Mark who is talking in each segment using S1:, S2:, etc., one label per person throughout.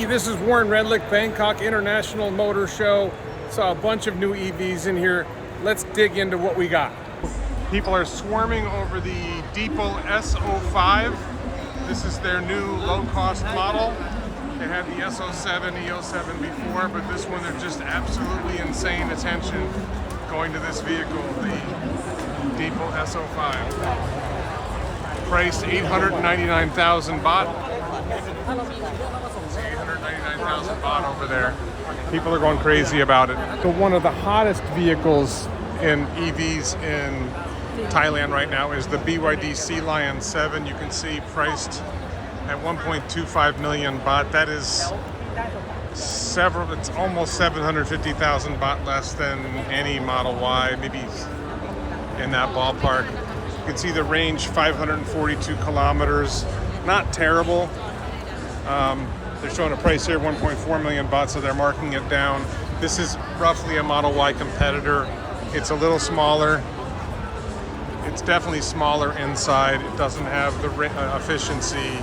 S1: this is Warren Redlick, Bangkok International Motor Show. Saw a bunch of new EVs in here. Let's dig into what we got. People are swarming over the Deepal S05. This is their new low-cost model. They had the S07, E07 before, but this one they're just absolutely insane attention going to this vehicle, the Deepal S05. Priced 899,000 baht. 899,000 baht over there. People are going crazy about it. So one of the hottest vehicles in EVs in Thailand right now is the BYD Sea Lion 7. You can see priced at 1.25 million baht. That is it's almost 750,000 baht less than any Model Y, maybe in that ballpark. You can see the range, 542 kilometers. Not terrible. They're showing a price here, 1.4 million baht, so they're marking it down. This is roughly a Model Y competitor. It's a little smaller. It's definitely smaller inside. It doesn't have the efficiency.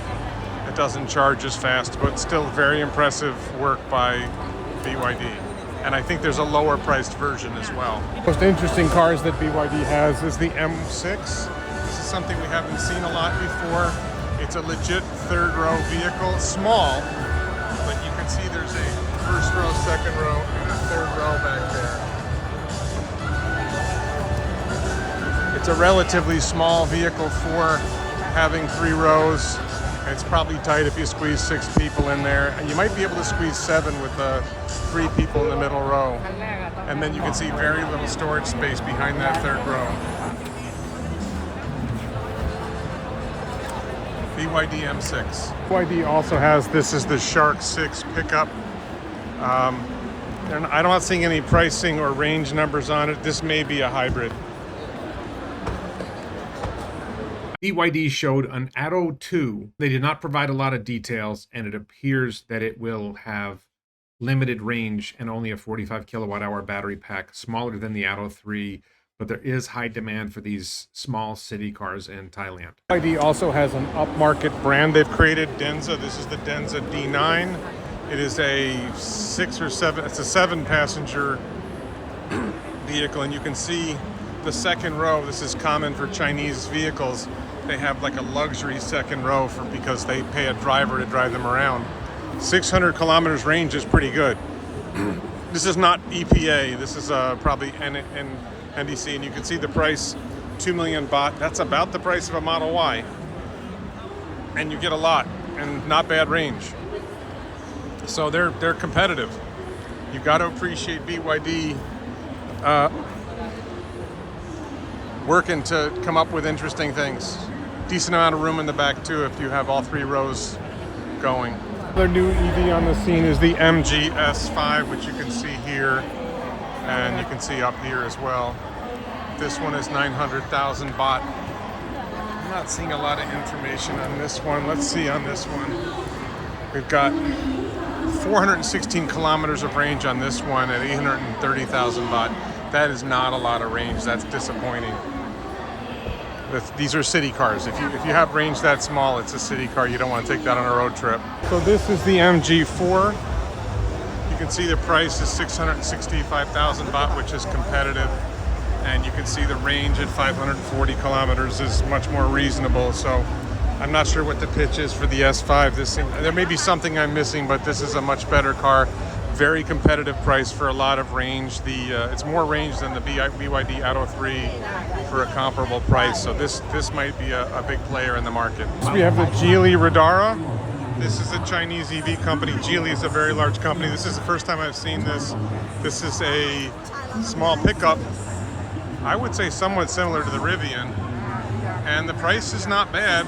S1: It doesn't charge as fast, but still very impressive work by BYD. And I think there's a lower priced version as well. Most interesting cars that BYD has is the M6. This is something we haven't seen a lot before. It's a legit third row vehicle, small, but you can see there's a first row, second row, and a third row back there. It's a relatively small vehicle for having 3 rows. It's probably tight if you squeeze 6 people in there. And you might be able to squeeze 7 with the 3 people in the middle row. And then you can see very little storage space behind that third row. BYD M6. BYD also has, this is the Shark 6 pickup. I'm not seeing any pricing or range numbers on it. This may be a hybrid. BYD showed an Atto 2. They did not provide a lot of details, and it appears that it will have limited range and only a 45 kilowatt hour battery pack, smaller than the Atto 3. But there is high demand for these small city cars in Thailand. BYD also has an upmarket brand they've created, Denza. This is the Denza D9. It is a 7-passenger vehicle, and you can see the second row. This is common for Chinese vehicles. They have like a luxury second row because they pay a driver to drive them around. 600 kilometers range is pretty good. This is not EPA. This is probably NDC, and you can see the price, 2 million baht. That's about the price of a Model Y. And you get a lot and not bad range. So they're competitive. You've got to appreciate BYD working to come up with interesting things. Decent amount of room in the back too if you have all 3 rows going. Another new EV on the scene is the MG S05, which you can see here, and you can see up here as well. This one is 900,000 baht. I'm not seeing a lot of information on this one. Let's see on this one. We've got 416 kilometers of range on this one at 830,000 baht. That is not a lot of range. That's disappointing. These are city cars. If you have range that small, it's a city car. You don't want to take that on a road trip. So this is the MG4. You can see the price is 665,000 baht, which is competitive. And you can see the range at 540 kilometers is much more reasonable. So I'm not sure what the pitch is for the S5. There may be something I'm missing, but this is a much better car. Very competitive price for a lot of range. It's more range than the BYD Atto 3 for a comparable price. So this might be a big player in the market. So we have the Geely Radara. This is a Chinese EV company. Geely is a very large company. This is the first time I've seen this. This is a small pickup. I would say somewhat similar to the Rivian. And the price is not bad.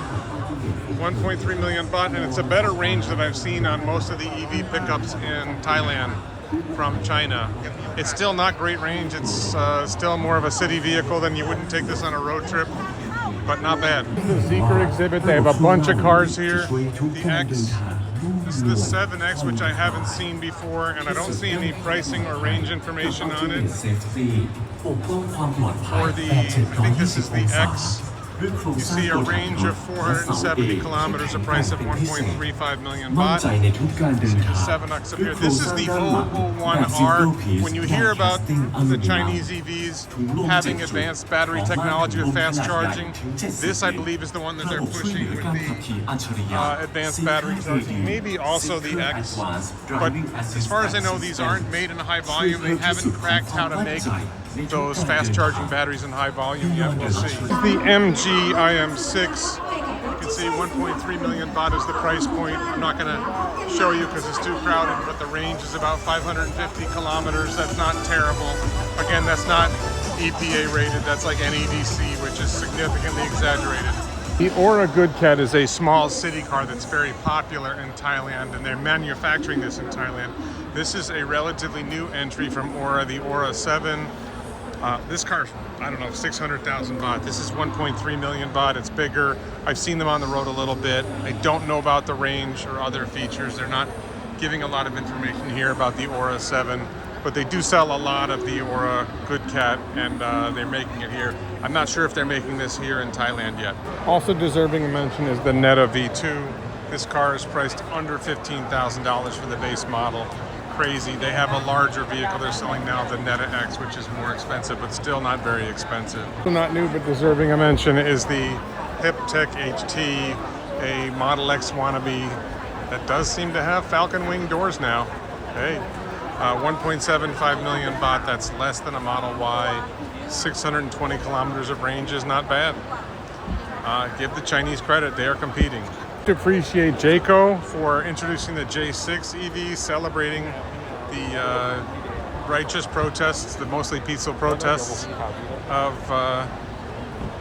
S1: 1.3 million baht, and it's a better range than I've seen on most of the EV pickups in Thailand from China. It's still not great range. It's still more of a city vehicle than you wouldn't take this on a road trip, but not bad. The Zeekr exhibit, they have a bunch of cars here. The X, this is the 7X, which I haven't seen before, and I don't see any pricing or range information on it. I think this is the X. You see a range of 470 kilometers, a price of 1.35 million baht. 7X up here. This is the 001R. When you hear about the Chinese EVs having advanced battery technology with fast charging, this I believe is the one that they're pushing with the advanced battery charging. Maybe also the X, but as far as I know, these aren't made in high volume. They haven't cracked how to make those fast charging batteries in high volume yet. We'll see. The MG IM6, you can see 1.3 million baht is the price point. I'm not going to show you because it's too crowded, but the range is about 550 kilometers. That's not terrible. Again, that's not EPA rated. That's like NEDC, which is significantly exaggerated. The Aura Good Cat is a small city car that's very popular in Thailand, and they're manufacturing this in Thailand. This is a relatively new entry from Aura, the Aura 7. This car, I don't know, 600,000 baht. This is 1.3 million baht. It's bigger. I've seen them on the road a little bit. I don't know about the range or other features. They're not giving a lot of information here about the Aura 7, but they do sell a lot of the Aura Good Cat, and they're making it here. I'm not sure if they're making this here in Thailand yet. Also deserving a mention is the Neta V2. This car is priced under $15,000 for the base model. Crazy. They have a larger vehicle they're selling now, the Neta X, which is more expensive, but still not very expensive. Not new, but deserving a mention is the Hipek HT, a Model X wannabe that does seem to have Falcon Wing doors now. Hey, 1.75 million baht, that's less than a Model Y. 620 kilometers of range is not bad. Give the Chinese credit, they are competing. To appreciate Jayco for introducing the J6 EV, celebrating the righteous protests, the mostly peaceful protests of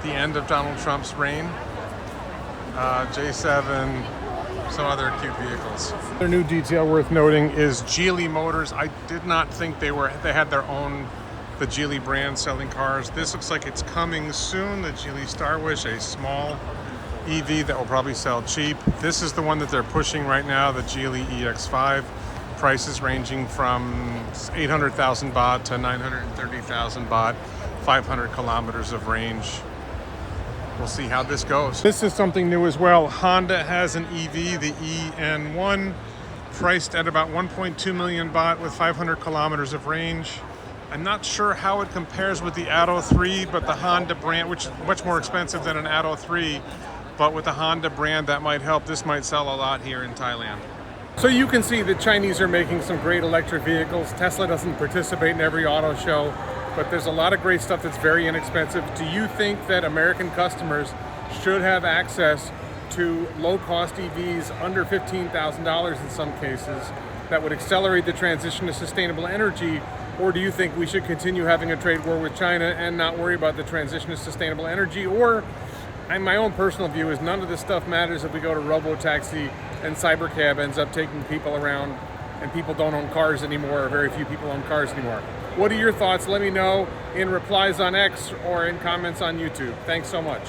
S1: the end of Donald Trump's reign. J7, some other cute vehicles. Another new detail worth noting is Geely Motors. I did not think they had their own, the Geely brand selling cars. This looks like it's coming soon, the Geely Starwish, a small EV that will probably sell cheap. This is the one that they're pushing right now, the Geely EX5. Prices ranging from 800,000 baht to 930,000 baht, 500 kilometers of range. We'll see how this goes. This is something new as well. Honda has an EV, the EN1, priced at about 1.2 million baht with 500 kilometers of range. I'm not sure how it compares with the Atto 3, but the Honda brand, which is much more expensive than an Atto 3, but with the Honda brand, that might help. This might sell a lot here in Thailand. So you can see the Chinese are making some great electric vehicles. Tesla doesn't participate in every auto show, but there's a lot of great stuff that's very inexpensive. Do you think that American customers should have access to low-cost EVs under $15,000 in some cases that would accelerate the transition to sustainable energy? Or do you think we should continue having a trade war with China and not worry about the transition to sustainable energy? Or, and my own personal view is none of this stuff matters if we go to robo-taxi and Cybercab ends up taking people around and people don't own cars anymore, or very few people own cars anymore. What are your thoughts? Let me know in replies on X or in comments on YouTube. Thanks so much.